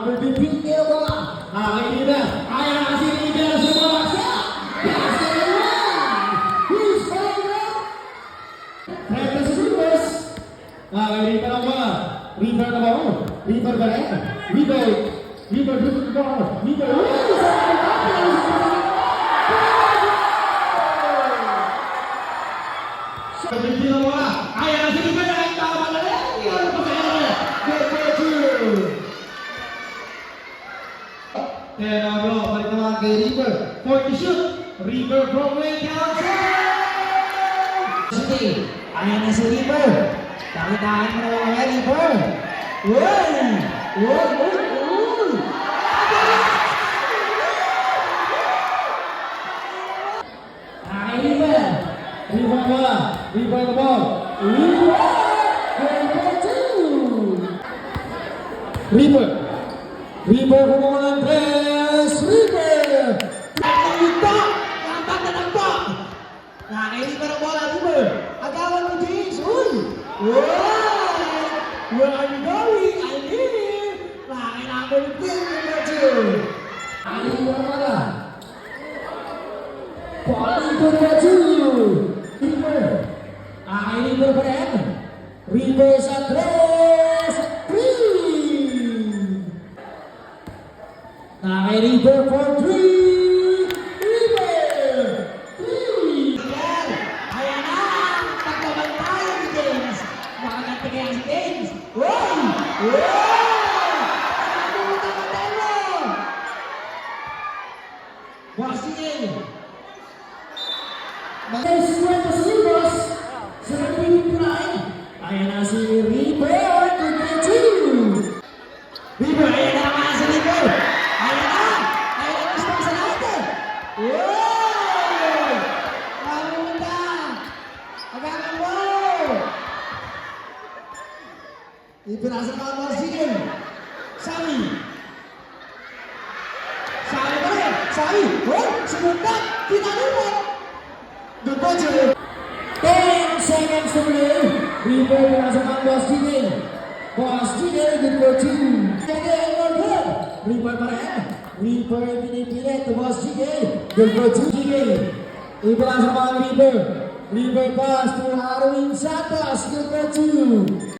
Berpikir bola. Nah ini dah. Ayah kasih leader semua. Siap. Nah ini pada bola. River ke bawah. River balik. River duduk ke bawah. River. Berpikir bola. Ayah kasih leader yang tahu mana dia. And balik naman kay River for the shoot. River from way down. Sige, ayan na si River. Kakitaan mo na mga River. Uy! Uy! Uy! Uy! Kay River. River bola. River the ball. River. River. River kumukuha ng press. River. Nampak na nampak. Nah, kay River ang bola, River. Agawan mo, James. Uy! Uy! Where are you going? I'm here. Nah, kailangan mo yung River bola. Paling berbaju. River. Kay River pada River sa tres. Kay River for three. River. Three. Ayan na! Pagkabantayan ni James. Makaganti kaya si James. Uy! Uy! Pagkabantayan mo! Bossing! Magkay 50 segundos. Sa nagpipipirain. Ayan na si River. 2-3-2. River, ayan na naman si River! Ayan na! Ayan na gusto ko sa natin! Uy! Mamunta! Agagan mo! Ipinasa pa ang Marcin! Sami! Sami pa rin! Sami! Uy! Sumundan! Tinalunan! Good po, Jerry! 10 seconds to play. River pinasok ang Boss Gigel. Boss Gigel, good for 2. Again, more good. River pa rin. River pinipilit to Boss Gigel. Good for 2. Gigel. Ipinasok ang River. River pass to Harwin Santos. Good for 2.